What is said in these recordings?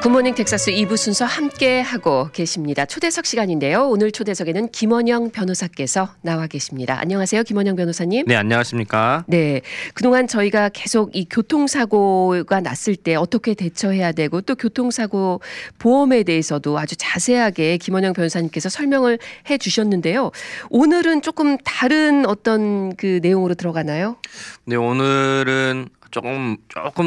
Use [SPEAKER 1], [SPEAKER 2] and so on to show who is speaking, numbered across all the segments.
[SPEAKER 1] 굿모닝 텍사스 2부 순서 함께 하고 계십니다. 초대석 시간인데요. 오늘 초대석에는 김원영 변호사께서 나와 계십니다. 안녕하세요, 김원영 변호사님.
[SPEAKER 2] 네, 안녕하십니까.
[SPEAKER 1] 네, 그동안 저희가 계속 이 교통사고가 났을 때 어떻게 대처해야 되고 또 교통사고 보험에 대해서도 아주 자세하게 김원영 변호사님께서 설명을 해주셨는데요. 오늘은 조금 다른 어떤 그 내용으로 들어가나요?
[SPEAKER 2] 네, 오늘은 조금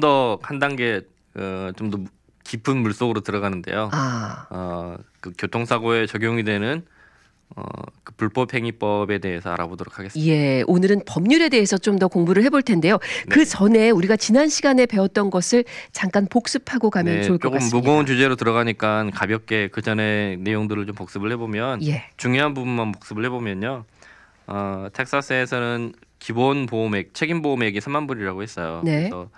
[SPEAKER 2] 더 한 단계 좀 더 깊은 물속으로 들어가는데요. 그 교통사고에 적용이 되는 그 불법행위법에 대해서 알아보도록 하겠습니다.
[SPEAKER 1] 예, 오늘은 법률에 대해서 좀 더 공부를 해볼 텐데요. 네. 그 전에 우리가 지난 시간에 배웠던 것을 잠깐 복습하고 가면 좋을 것 같습니다.
[SPEAKER 2] 조금 무거운 주제로 들어가니까 가볍게 그 전에 내용들을 좀 복습을 해보면 중요한 부분만 복습을 해보면요. 텍사스에서는 기본 보험액, 책임 보험액이 3만 불이라고 했어요.
[SPEAKER 1] 네.
[SPEAKER 2] 그래서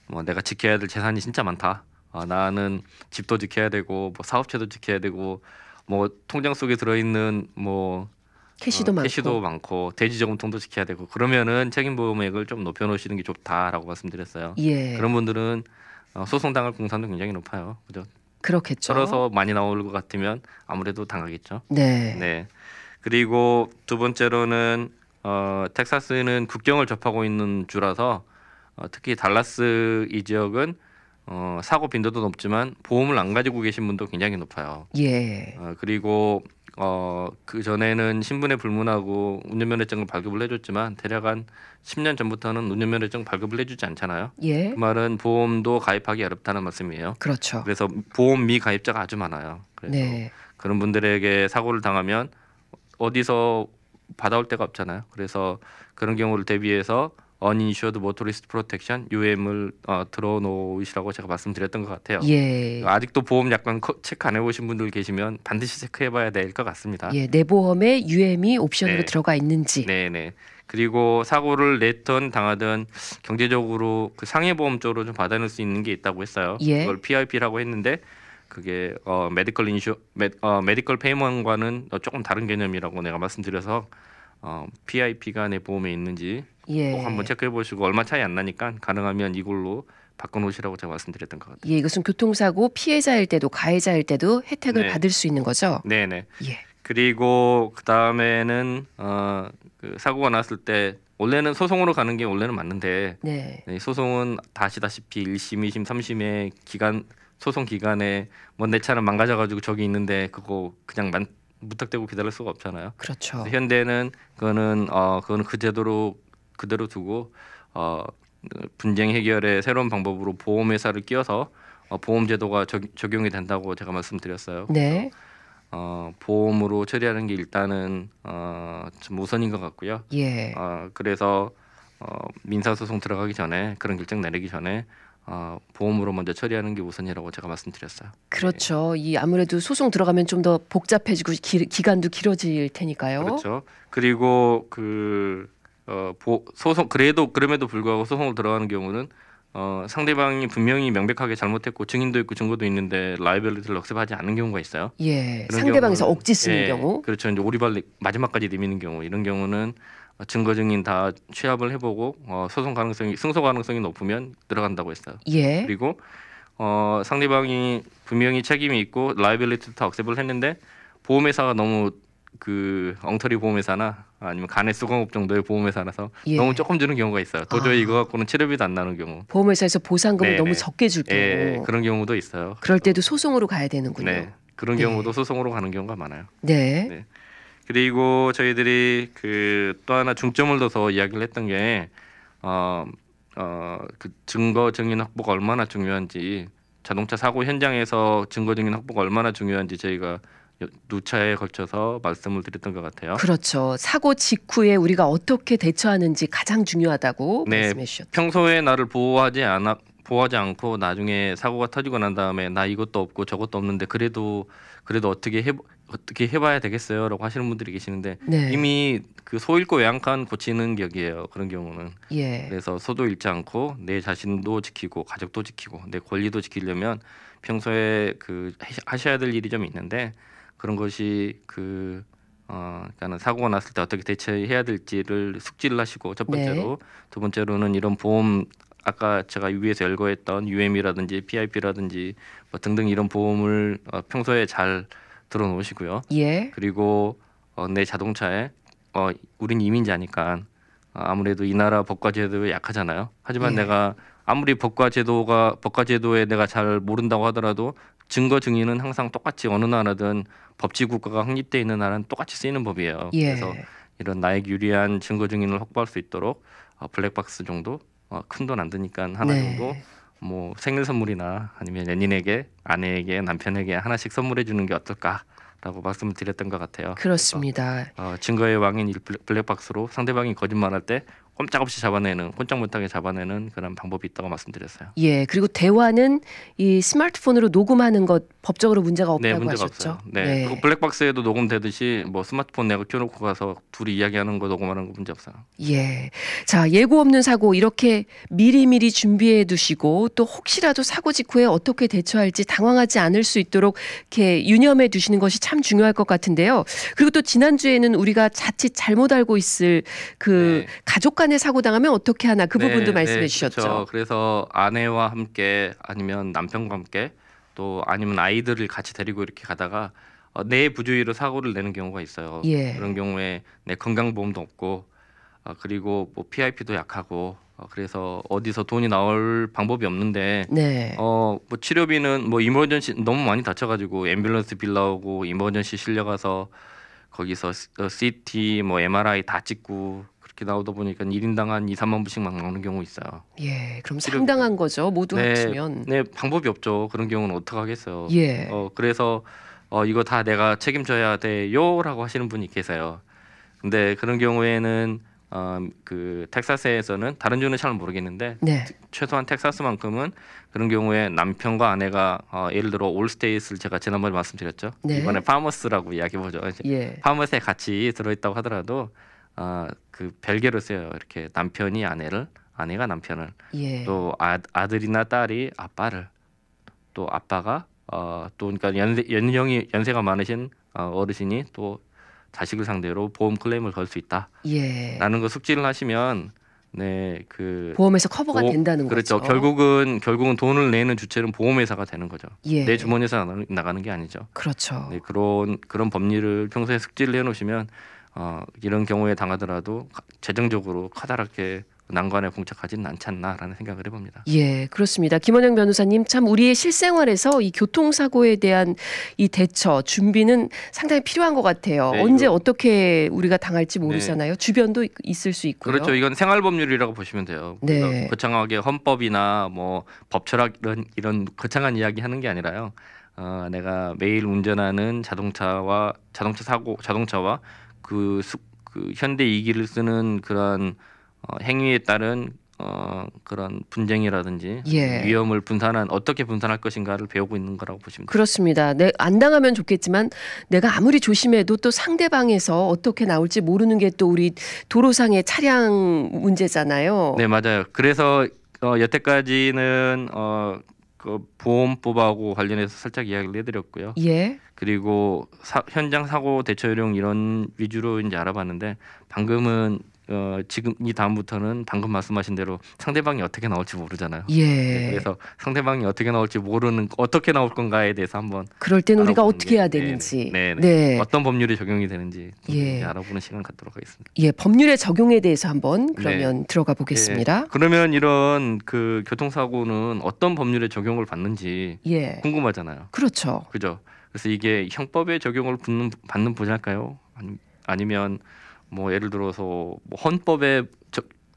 [SPEAKER 2] 뭐 내가 지켜야 될 재산이 진짜 많다. 나는 집도 지켜야 되고 뭐 사업체도 지켜야 되고 뭐 통장 속에 들어있는 뭐 캐시도 많고 대지저금통도 지켜야 되고 그러면은 책임보험액을 좀 높여놓으시는 게 좋다라고 말씀드렸어요.
[SPEAKER 1] 예.
[SPEAKER 2] 그런 분들은 소송당할 공산도 굉장히 높아요. 그죠?
[SPEAKER 1] 그렇겠죠.
[SPEAKER 2] 썰어서 많이 나올 것 같으면 아무래도 당하겠죠.
[SPEAKER 1] 네.
[SPEAKER 2] 네. 그리고 두 번째로는 텍사스는 국경을 접하고 있는 주라서 특히 달라스 이 지역은 사고 빈도도 높지만 보험을 안 가지고 계신 분도 굉장히 높아요.
[SPEAKER 1] 예.
[SPEAKER 2] 그리고 그 전에는 신분에 불문하고 운전면허증을 발급을 해줬지만 대략 한 10년 전부터는 운전면허증 발급을 해주지 않잖아요.
[SPEAKER 1] 예.
[SPEAKER 2] 그 말은 보험도 가입하기 어렵다는 말씀이에요.
[SPEAKER 1] 그렇죠.
[SPEAKER 2] 그래서 보험 미가입자가 아주 많아요. 그래서 그런 분들에게 사고를 당하면 어디서 받아올 데가 없잖아요. 그래서 그런 경우를 대비해서 Uninsured Motorist Protection (UM을) 들어놓으시라고 제가 말씀드렸던 것 같아요.
[SPEAKER 1] 예.
[SPEAKER 2] 아직도 보험 약관 체크 안 해보신 분들 계시면 반드시 체크해봐야 될 것 같습니다.
[SPEAKER 1] 예, 내 보험에 UM이 옵션으로 들어가 있는지.
[SPEAKER 2] 네네. 그리고 사고를 냈던 당하던 경제적으로 그 상해보험 쪽으로 좀 받아낼 수 있는 게 있다고 했어요.
[SPEAKER 1] 예.
[SPEAKER 2] 그걸 PIP라고 했는데 그게 메디컬 페이먼과는 조금 다른 개념이라고 내가 말씀드려서 PIP가 내 보험에 있는지 꼭 한번 체크해 보시고 얼마 차이 안 나니까 가능하면 이걸로 바꿔놓으시라고 제가 말씀드렸던 것 같아요.
[SPEAKER 1] 예, 이것은 교통사고 피해자일 때도 가해자일 때도 혜택을 받을 수 있는 거죠.
[SPEAKER 2] 네네.
[SPEAKER 1] 예.
[SPEAKER 2] 그리고 그 다음에는 그 사고가 났을 때 원래는 소송으로 가는 게 원래는 맞는데 소송은 다 아시다시피 1심, 2심, 3심의 소송 기간에 뭐 내 차는 망가져가지고 저기 있는데 그거 그냥 무턱대고 기다릴 수가 없잖아요.
[SPEAKER 1] 그렇죠.
[SPEAKER 2] 현대는 그거는 그 제도로 그대로 두고 분쟁 해결의 새로운 방법으로 보험회사를 끼워서 보험 제도가 적용이 된다고 제가 말씀드렸어요.
[SPEAKER 1] 네.
[SPEAKER 2] 보험으로 처리하는 게 일단은 좀 우선인 것 같고요.
[SPEAKER 1] 예.
[SPEAKER 2] 그래서 민사소송 들어가기 전에 그런 결정 내리기 전에 보험으로 먼저 처리하는 게 우선이라고 제가 말씀드렸어요.
[SPEAKER 1] 그렇죠. 이 아무래도 소송 들어가면 좀 더 복잡해지고 기간도 길어질 테니까요.
[SPEAKER 2] 그렇죠. 그리고 소송 그럼에도 불구하고 소송을 들어가는 경우는 상대방이 분명히 명백하게 잘못했고 증인도 있고 증거도 있는데 라이abili티를 억셉하지 않는 경우가 있어요.
[SPEAKER 1] 예. 상대방에서 억지 쓰는 경우.
[SPEAKER 2] 그렇죠. 이제 오리발 마지막까지 내미는 경우 이런 경우는 증거 증인 다 취합을 해보고 승소 가능성이 높으면 들어간다고 했어요.
[SPEAKER 1] 예.
[SPEAKER 2] 그리고 상대방이 분명히 책임이 있고 라이빌리티도 다 억셉을 했는데 보험회사가 너무 그 엉터리 보험회사나 아니면 간해수공업 정도의 보험회사라서 너무 조금 주는 경우가 있어요. 도저히 이거 갖고는 치료비도 안 나는 경우.
[SPEAKER 1] 보험회사에서 보상금을 너무 적게 줄 경우.
[SPEAKER 2] 그런 경우도 있어요.
[SPEAKER 1] 그럴 때도 소송으로 가야 되는군요.
[SPEAKER 2] 네, 그런 경우도 소송으로 가는 경우가 많아요.
[SPEAKER 1] 네.
[SPEAKER 2] 그리고 저희들이 또 하나 중점을 둬서 이야기를 했던 게 그 증거 증인 확보가 얼마나 중요한지, 자동차 사고 현장에서 증거 증인 확보가 얼마나 중요한지 저희가 누차에 걸쳐서 말씀을 드렸던 것 같아요.
[SPEAKER 1] 그렇죠. 사고 직후에 우리가 어떻게 대처하는지 가장 중요하다고 말씀해 주셨죠.
[SPEAKER 2] 평소에 나를 보호하지 않고 나중에 사고가 터지고 난 다음에 나 이것도 없고 저것도 없는데 그래도 어떻게 해봐야 되겠어요라고 하시는 분들이 계시는데 이미 그 소 잃고 외양간 고치는 격이에요. 그런 경우는. 그래서 소도 잃지 않고 내 자신도 지키고 가족도 지키고 내 권리도 지키려면 평소에 하셔야 될 일이 좀 있는데 그런 것이 그러니까는 사고가 났을 때 어떻게 대처해야 될지를 숙지를 하시고 첫 번째로 두 번째로는 이런 보험 아까 제가 위에서 열거했던 UM이라든지 PIP라든지 뭐 등등 이런 보험을 평소에 잘 들어놓으시고요.
[SPEAKER 1] 예.
[SPEAKER 2] 그리고 내 자동차에 우린 이민자니까 아무래도 이 나라 법과 제도에 약하잖아요. 하지만
[SPEAKER 1] 예.
[SPEAKER 2] 내가 아무리 법과 제도에 내가 잘 모른다고 하더라도 증거 증인은 항상 똑같이 어느 나라든 법치 국가가 확립돼 있는 나라는 똑같이 쓰이는 법이에요.
[SPEAKER 1] 예.
[SPEAKER 2] 그래서 이런 나에게 유리한 증거 증인을 확보할 수 있도록 블랙박스 정도 큰 돈 안 드니까 하나 정도 뭐 생일 선물이나 아니면 연인에게 아내에게 남편에게 하나씩 선물해 주는 게 어떨까라고 말씀을 드렸던 것 같아요.
[SPEAKER 1] 그렇습니다.
[SPEAKER 2] 증거의 왕인 이 블랙박스로 상대방이 거짓말할 때 꼼짝없이 꼼짝 못하게 잡아내는 그런 방법이 있다고 말씀드렸어요.
[SPEAKER 1] 예, 그리고 대화는 이 스마트폰으로 녹음하는 것 법적으로 문제가 없다고
[SPEAKER 2] 문제가
[SPEAKER 1] 하셨죠.
[SPEAKER 2] 없어요. 네. 그리고 블랙박스에도 녹음되듯이 뭐 스마트폰 내가 켜놓고 가서 둘이 이야기하는 거 녹음하는 거 문제 없어요.
[SPEAKER 1] 예. 자, 예고 없는 사고 이렇게 미리미리 준비해 두시고 또 혹시라도 사고 직후에 어떻게 대처할지 당황하지 않을 수 있도록 이렇게 유념해 두시는 것이 참 중요할 것 같은데요. 그리고 또 지난주에는 우리가 자칫 잘못 알고 있을 그 가족 간에 사고 당하면 어떻게 하나 그 부분도 말씀해 주셨죠.
[SPEAKER 2] 그렇죠. 그래서 아내와 함께 아니면 남편과 함께 또 아니면 아이들을 같이 데리고 이렇게 가다가 내 부주의로 사고를 내는 경우가 있어요.
[SPEAKER 1] 예.
[SPEAKER 2] 그런 경우에 내 건강보험도 없고 그리고 뭐 PIP도 약하고 그래서 어디서 돈이 나올 방법이 없는데 뭐 치료비는 뭐 이머전시 너무 많이 다쳐가지고 앰뷸런스 빌 나오고 이머전시 실려가서 거기서 CT 뭐 MRI 다 찍고 그렇게 나오다 보니까 1인당 한 2, 3만 불씩 막 나오는 경우 있어요.
[SPEAKER 1] 예, 그럼 상당한 거죠. 모두 합치면.
[SPEAKER 2] 네, 방법이 없죠. 그런 경우는 어떻게 하겠어요.
[SPEAKER 1] 예.
[SPEAKER 2] 그래서 이거 다 내가 책임져야 돼요라고 하시는 분이 계세요. 근데 그런 경우에는 그 텍사스에서는 다른 주는 잘 모르겠는데 최소한 텍사스만큼은 그런 경우에 남편과 아내가 예를 들어 올스테이트를 제가 지난번에 말씀드렸죠. 이번에 파머스라고 이야기해보죠. 파머스에 같이 들어있다고 하더라도 그 별개로 써요. 이렇게 남편이 아내를, 아내가 남편을, 또 아들이나 딸이 아빠를, 또 아빠가 또 그러니까 연세가 많으신 어르신이 또 자식을 상대로 보험 클레임을 걸 수 있다라는 거 숙지를 하시면 그
[SPEAKER 1] 보험에서 커버가 된다는
[SPEAKER 2] 거죠.
[SPEAKER 1] 거죠.
[SPEAKER 2] 결국은 돈을 내는 주체는 보험회사가 되는 거죠. 내 주머니에서 나가는 게 아니죠.
[SPEAKER 1] 그렇죠.
[SPEAKER 2] 네, 그런 법리를 평소에 숙지를 해놓으시면 이런 경우에 당하더라도 재정적으로 커다랗게 난관에 봉착하지는 않지 않나라는 생각을 해봅니다.
[SPEAKER 1] 예, 그렇습니다. 김원영 변호사님, 참 우리의 실생활에서 이 교통사고에 대한 이 대처, 준비는 상당히 필요한 것 같아요. 언제 어떻게 우리가 당할지 모르잖아요. 주변도 있을 수 있고요.
[SPEAKER 2] 그렇죠. 이건 생활법률이라고 보시면 돼요. 거창하게 헌법이나 뭐 법철학 이런 거창한 이야기 하는 게 아니라요. 내가 매일 운전하는 자동차와 그 현대 이기를 쓰는 그런 행위에 따른 그런 분쟁이라든지 위험을 어떻게 분산할 것인가를 배우고 있는 거라고 보시면 됩니다.
[SPEAKER 1] 그렇습니다. 안 당하면 좋겠지만 내가 아무리 조심해도 또 상대방에서 어떻게 나올지 모르는 게 또 우리 도로상의 차량 문제잖아요.
[SPEAKER 2] 네, 맞아요. 그래서 여태까지는 그 보험법하고 관련해서 살짝 이야기를 해드렸고요. 그리고 현장 사고 대처 요령 이런 위주로 이제 알아봤는데 방금은 지금 이 다음부터는 방금 말씀하신 대로 상대방이 어떻게 나올지 모르잖아요. 그래서 상대방이 어떻게 나올지 어떻게 나올 건가에 대해서 한번
[SPEAKER 1] 그럴 땐 우리가 어떻게 해야 되는지
[SPEAKER 2] 어떤 법률이 적용이 되는지 알아보는 시간 갖도록 하겠습니다.
[SPEAKER 1] 법률의 적용에 대해서 한번 그러면 들어가 보겠습니다.
[SPEAKER 2] 그러면 이런 그 교통사고는 어떤 법률의 적용을 받는지 궁금하잖아요.
[SPEAKER 1] 그렇죠.
[SPEAKER 2] 그죠. 그래서 이게 형법의 적용을 받는 분야일까요? 아니면 뭐 예를 들어서 뭐 헌법에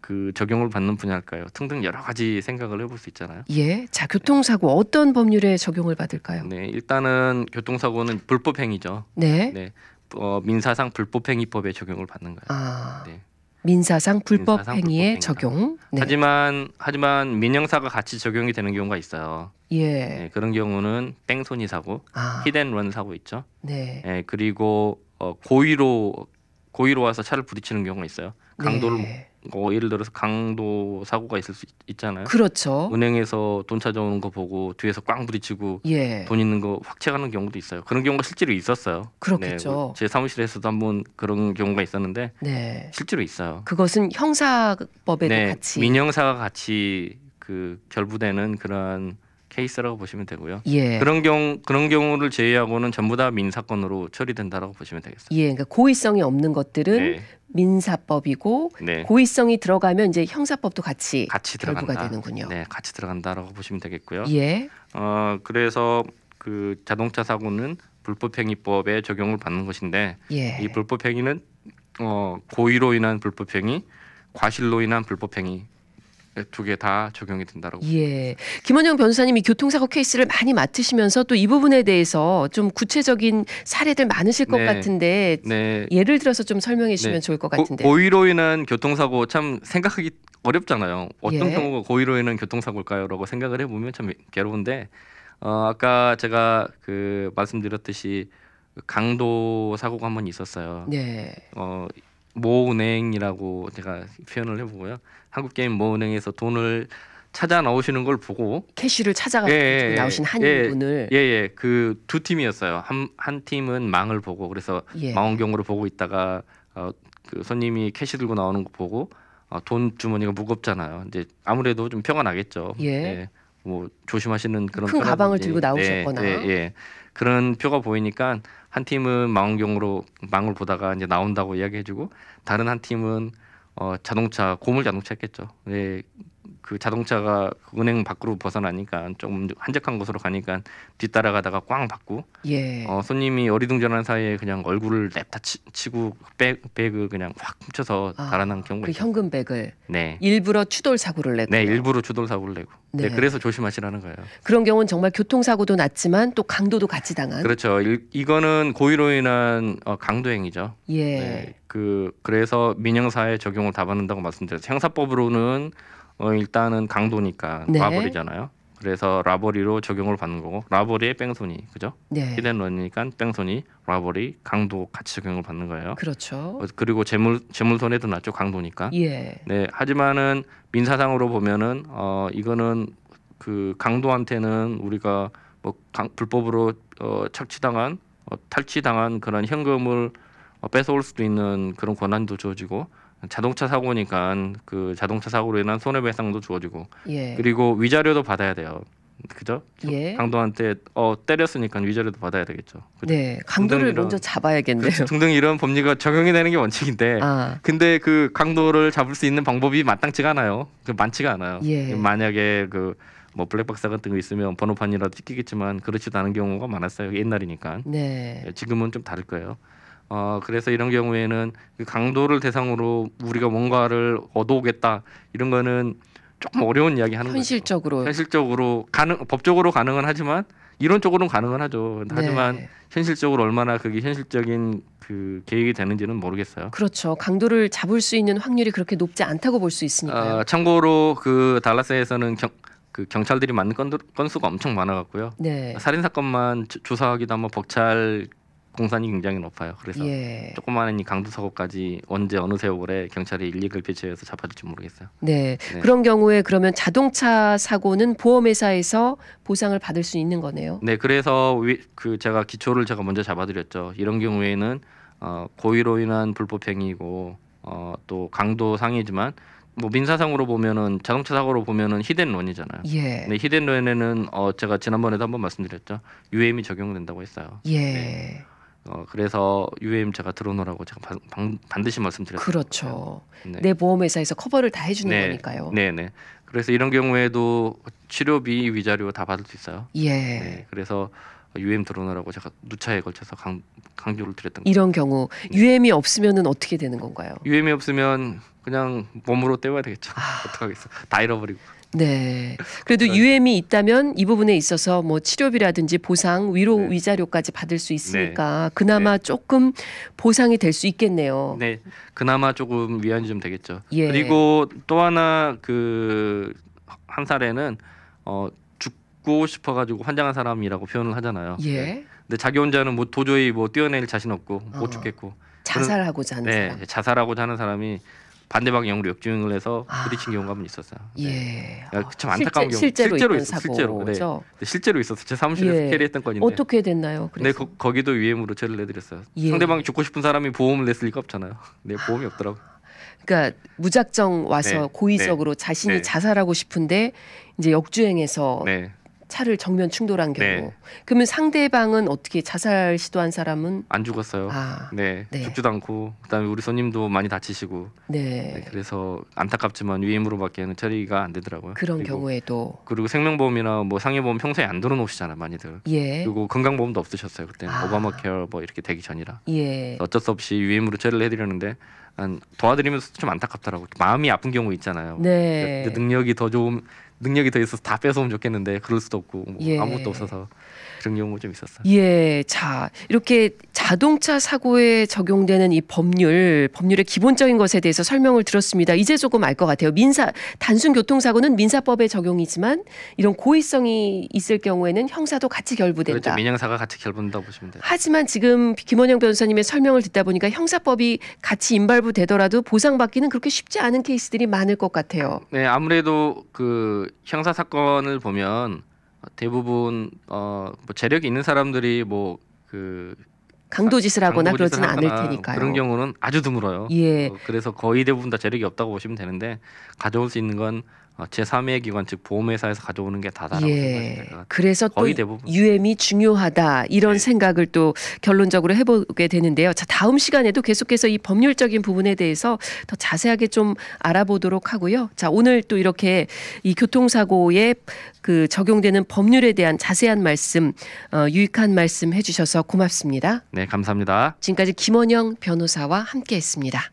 [SPEAKER 2] 그 적용을 받는 분야일까요? 등등 여러 가지 생각을 해볼 수 있잖아요.
[SPEAKER 1] 자, 교통사고 어떤 법률에 적용을 받을까요?
[SPEAKER 2] 일단은 교통사고는 불법행위죠. 민사상 불법행위법에 적용을 받는 거예요.
[SPEAKER 1] 민사상 불법행위의 적용.
[SPEAKER 2] 하지만 민형사가 같이 적용이 되는 경우가 있어요. 그런 경우는 뺑소니 사고, 히트앤런 사고 있죠. 그리고 고의로 와서 차를 부딪히는 경우가 있어요. 예를 들어서 강도 사고가 있을 수 있잖아요.
[SPEAKER 1] 그렇죠.
[SPEAKER 2] 은행에서 돈 찾아오는 거 보고 뒤에서 꽝 부딪히고 돈 있는 거 확 채가는 경우도 있어요. 그런 경우가 실제로 있었어요.
[SPEAKER 1] 그렇겠죠.
[SPEAKER 2] 제 사무실에서도 한번 그런 경우가 있었는데 실제로 있어요.
[SPEAKER 1] 그것은 형사법에도 같이
[SPEAKER 2] 민형사가 같이 그 결부되는 그런 케이스라고 보시면 되고요.
[SPEAKER 1] 예.
[SPEAKER 2] 그런 경우를 제외하고는 전부 다 민사건으로 처리된다라고 보시면 되겠습니다.
[SPEAKER 1] 예, 그러니까 고의성이 없는 것들은
[SPEAKER 2] 네.
[SPEAKER 1] 민사법이고
[SPEAKER 2] 네.
[SPEAKER 1] 고의성이 들어가면 이제 형사법도 같이
[SPEAKER 2] 들어간다.
[SPEAKER 1] 결부가 되는군요.
[SPEAKER 2] 네, 같이 들어간다라고 보시면 되겠고요.
[SPEAKER 1] 예.
[SPEAKER 2] 그래서 그 자동차 사고는 불법행위법에 적용을 받는 것인데
[SPEAKER 1] 예.
[SPEAKER 2] 이 불법행위는 고의로 인한 불법행위, 과실로 인한 불법행위 두 개 다 적용이 된다라고.
[SPEAKER 1] 예. 김원영 변호사님이 교통사고 케이스를 많이 맡으시면서 또 이 부분에 대해서 좀 구체적인 사례들 많으실 것
[SPEAKER 2] 네.
[SPEAKER 1] 같은데
[SPEAKER 2] 네.
[SPEAKER 1] 예를 들어서 좀 설명해 주시면
[SPEAKER 2] 네.
[SPEAKER 1] 좋을 것 같은데.
[SPEAKER 2] 고의로 인한 교통사고 참 생각하기 어렵잖아요. 어떤
[SPEAKER 1] 예.
[SPEAKER 2] 경우가 고의로 인한 교통사고일까요?라고 생각을 해보면 참 괴로운데 아까 제가 그 말씀드렸듯이 강도 사고가 한 번 있었어요.
[SPEAKER 1] 네.
[SPEAKER 2] 모은행이라고 제가 표현을 해보고요. 한국게임 모은행에서 돈을 찾아 나오시는 걸 보고
[SPEAKER 1] 캐시를 찾아가지고 나오신 한 분을
[SPEAKER 2] 그 두 팀이었어요. 한 팀은 망을 보고 그래서
[SPEAKER 1] 예.
[SPEAKER 2] 망원경으로 보고 있다가 그 손님이 캐시 들고 나오는 거 보고 돈 주머니가 무겁잖아요. 이제 아무래도 좀 표가 나겠죠.
[SPEAKER 1] 예.
[SPEAKER 2] 네. 뭐 조심하시는 그런
[SPEAKER 1] 큰 가방을
[SPEAKER 2] 표라든지.
[SPEAKER 1] 들고 나오셨거나.
[SPEAKER 2] 예. 그런 표가 보이니까 한 팀은 망원경으로 망을 보다가 이제 나온다고 이야기해주고 다른 한 팀은 자동차 고물 자동차였겠죠. 네. 그 자동차가 은행 밖으로 벗어나니까 조금 한적한 곳으로 가니까 뒤따라가다가 꽝 받고
[SPEAKER 1] 예.
[SPEAKER 2] 손님이 어리둥절한 사이에 그냥 얼굴을 냅다 치고 백을 그냥 확 훔쳐서 달아난 경우가
[SPEAKER 1] 그
[SPEAKER 2] 있어요.
[SPEAKER 1] 현금백을
[SPEAKER 2] 네.
[SPEAKER 1] 일부러 추돌 사고를 내고.
[SPEAKER 2] 네, 일부러 추돌 사고를 내고.
[SPEAKER 1] 네.
[SPEAKER 2] 네, 그래서 조심하시라는 거예요.
[SPEAKER 1] 그런 경우는 정말 교통사고도 났지만 또 강도도 같이 당한.
[SPEAKER 2] 그렇죠. 이거는 고의로 인한 강도행위죠.
[SPEAKER 1] 예.
[SPEAKER 2] 네, 그래서 민형사에 적용을 다 받는다고 말씀드렸어요. 형사법으로는 일단은 강도니까
[SPEAKER 1] 네.
[SPEAKER 2] 라버리잖아요. 그래서 라버리로 적용을 받는 거고 라버리의 뺑소니, 그죠?
[SPEAKER 1] 네.
[SPEAKER 2] 히든런이니까 뺑소니, 라버리, 강도 같이 적용을 받는 거예요.
[SPEAKER 1] 그렇죠.
[SPEAKER 2] 그리고 재물손해도 낮죠, 강도니까.
[SPEAKER 1] 예.
[SPEAKER 2] 네, 하지만은 민사상으로 보면은 이거는 그 강도한테는 우리가 뭐 불법으로 착취당한 탈취당한 그런 현금을 뺏어올 수도 있는 그런 권한도 주어지고 자동차 사고니까 그 자동차 사고로 인한 손해배상도 주어지고
[SPEAKER 1] 예.
[SPEAKER 2] 그리고 위자료도 받아야 돼요. 그죠?
[SPEAKER 1] 예.
[SPEAKER 2] 강도한테 때렸으니까 위자료도 받아야 되겠죠. 그죠?
[SPEAKER 1] 네, 강도를 먼저 잡아야겠네요.
[SPEAKER 2] 등등 이런 법리가 적용이 되는 게 원칙인데, 근데 그 강도를 잡을 수 있는 방법이 마땅치가 않아요. 많지가 않아요.
[SPEAKER 1] 예.
[SPEAKER 2] 만약에 뭐 블랙박스 같은 거 있으면 번호판이라도 찍히겠지만 그렇지도 않은 경우가 많았어요. 옛날이니까.
[SPEAKER 1] 네.
[SPEAKER 2] 지금은 좀 다를 거예요. 그래서 이런 경우에는 그 강도를 대상으로 우리가 뭔가를 얻어오겠다 이런 거는 조금 어려운 이야기 하는
[SPEAKER 1] 현실적으로.
[SPEAKER 2] 거죠. 현실적으로 법적으로 가능은 하지만 이론적으로는 가능은 하죠. 하지만
[SPEAKER 1] 네.
[SPEAKER 2] 현실적으로 얼마나 그게 현실적인 그 계획이 되는지는 모르겠어요.
[SPEAKER 1] 그렇죠. 강도를 잡을 수 있는 확률이 그렇게 높지 않다고 볼 수 있으니까요.
[SPEAKER 2] 참고로 그 달라스에서는 경찰들이 맞는 건수가 엄청 많아갖고요.
[SPEAKER 1] 네.
[SPEAKER 2] 살인 사건만 조사하기도 하면 벅찰 공산이 굉장히 높아요. 그래서
[SPEAKER 1] 예.
[SPEAKER 2] 조그마한 이 강도 사고까지 언제 어느 세월에 경찰이 일일을 배치해서 잡아줄지 모르겠어요.
[SPEAKER 1] 네. 그런 경우에 그러면 자동차 사고는 보험회사에서 보상을 받을 수 있는 거네요.
[SPEAKER 2] 네, 그래서 제가 기초를 제가 먼저 잡아드렸죠. 이런 경우에는 고의로 인한 불법행위이고 또 강도 상이지만 뭐 민사상으로 보면은 자동차 사고로 보면은 히든런이잖아요.
[SPEAKER 1] 예.
[SPEAKER 2] 네, 히든런에는 제가 지난번에도 한번 말씀드렸죠. UM이 적용된다고 했어요.
[SPEAKER 1] 예.
[SPEAKER 2] 네. 그래서 UM 제가 들어놓으라고 제가 반드시 말씀드렸어요.
[SPEAKER 1] 그렇죠.
[SPEAKER 2] 네.
[SPEAKER 1] 내 보험회사에서 커버를 다 해주는
[SPEAKER 2] 네.
[SPEAKER 1] 거니까요.
[SPEAKER 2] 네네. 그래서 이런 경우에도 치료비, 위자료 다 받을 수 있어요.
[SPEAKER 1] 예.
[SPEAKER 2] 네. 그래서 UM 들어놓으라고 제가 누차에 걸쳐서 강조를 드렸던 거예요.
[SPEAKER 1] 이런 경우 UM이 없으면은 어떻게 되는 건가요?
[SPEAKER 2] UM이 없으면 그냥 몸으로 때워야 되겠죠. 어떡하겠어. 다 잃어버리고.
[SPEAKER 1] 네. 그래도 UM이 있다면 이 부분에 있어서 뭐 치료비라든지 보상, 위로 위자료까지 받을 수 있으니까 그나마 조금 보상이 될 수 있겠네요.
[SPEAKER 2] 네. 그나마 조금 위안이 좀 되겠죠.
[SPEAKER 1] 예.
[SPEAKER 2] 그리고 또 하나 한 사례는 죽고 싶어가지고 환장한 사람이라고 표현을 하잖아요.
[SPEAKER 1] 예.
[SPEAKER 2] 네. 근데 자기 혼자는 뭐 도저히 뭐 뛰어낼 자신 없고 못 죽겠고
[SPEAKER 1] 자살하고자 하는 사람.
[SPEAKER 2] 자살하고자 하는 사람이 반대방 영으로 역주행을 해서 부딪힌 경우가 한번 있었어요.
[SPEAKER 1] 예.
[SPEAKER 2] 참 안타까운 경우.
[SPEAKER 1] 실제로 있던
[SPEAKER 2] 실제로. 네.
[SPEAKER 1] 사고죠.
[SPEAKER 2] 실제로 있었어요. 제 사무실에서 캐리했던 건인데.
[SPEAKER 1] 어떻게 됐나요? 그래서?
[SPEAKER 2] 네, 거기도 UM으로 처리를 해드렸어요. 상대방이 죽고 싶은 사람이 보험을 냈을 리가 없잖아요. 네, 보험이 없더라고.
[SPEAKER 1] 그러니까 무작정 와서
[SPEAKER 2] 네.
[SPEAKER 1] 고의적으로
[SPEAKER 2] 네.
[SPEAKER 1] 자신이
[SPEAKER 2] 네.
[SPEAKER 1] 자살하고 싶은데 이제 역주행해서
[SPEAKER 2] 네.
[SPEAKER 1] 차를 정면 충돌한 경우.
[SPEAKER 2] 네.
[SPEAKER 1] 그러면 상대방은 어떻게 자살 시도한 사람은
[SPEAKER 2] 안 죽었어요.
[SPEAKER 1] 아,
[SPEAKER 2] 네.
[SPEAKER 1] 네.
[SPEAKER 2] 죽지도 않고 그다음에 우리 손님도 많이 다치시고.
[SPEAKER 1] 네.
[SPEAKER 2] 네. 그래서 안타깝지만 위임으로밖에는 처리가 안 되더라고요.
[SPEAKER 1] 그런 경우에도
[SPEAKER 2] 그리고 생명보험이나 뭐 상해보험 평소에 안 들어놓으시잖아요, 많이들.
[SPEAKER 1] 예.
[SPEAKER 2] 그리고 건강보험도 없으셨어요 그때.
[SPEAKER 1] 아.
[SPEAKER 2] 오바마 케어 뭐 이렇게 되기 전이라.
[SPEAKER 1] 예.
[SPEAKER 2] 어쩔 수 없이 위임으로 처리를 해드렸는데 도와드리면서 좀 안타깝더라고. 마음이 아픈 경우 있잖아요.
[SPEAKER 1] 네.
[SPEAKER 2] 능력이 더 있어서 다 뺏어오면 좋겠는데 그럴 수도 없고 뭐
[SPEAKER 1] 예.
[SPEAKER 2] 아무것도 없어서 그런 경우가 좀 있었어요.
[SPEAKER 1] 예, 자 이렇게 자동차 사고에 적용되는 이 법률의 기본적인 것에 대해서 설명을 들었습니다. 이제 조금 알 것 같아요. 단순 교통사고는 민사법에 적용이지만 이런 고의성이 있을 경우에는 형사도 같이 결부된다.
[SPEAKER 2] 그렇죠. 민형사가 같이 결부된다고 보시면 돼요.
[SPEAKER 1] 하지만 지금 김원영 변호사님의 설명을 듣다 보니까 형사법이 같이 임발부되더라도 보상받기는 그렇게 쉽지 않은 케이스들이 많을 것 같아요.
[SPEAKER 2] 네, 아무래도 그 형사 사건을 보면 대부분 뭐 재력이 있는 사람들이 뭐 그
[SPEAKER 1] 강도짓을 하거나
[SPEAKER 2] 강도짓을
[SPEAKER 1] 그러지는 않을
[SPEAKER 2] 하거나
[SPEAKER 1] 테니까요.
[SPEAKER 2] 그런 경우는 아주 드물어요.
[SPEAKER 1] 예.
[SPEAKER 2] 그래서 거의 대부분 다 재력이 없다고 보시면 되는데 가져올 수 있는 건 제3의 기관 즉 보험회사에서 가져오는 게 다다라고 생각합니다.
[SPEAKER 1] 그래서 또
[SPEAKER 2] 거의 대부분.
[SPEAKER 1] 유엠이 중요하다 이런
[SPEAKER 2] 네.
[SPEAKER 1] 생각을 또 결론적으로 해보게 되는데요. 자, 다음 시간에도 계속해서 이 법률적인 부분에 대해서 더 자세하게 좀 알아보도록 하고요. 자, 오늘 또 이렇게 이 교통사고에 그 적용되는 법률에 대한 자세한 말씀, 유익한 말씀 해주셔서 고맙습니다.
[SPEAKER 2] 네, 감사합니다.
[SPEAKER 1] 지금까지 김원영 변호사와 함께했습니다.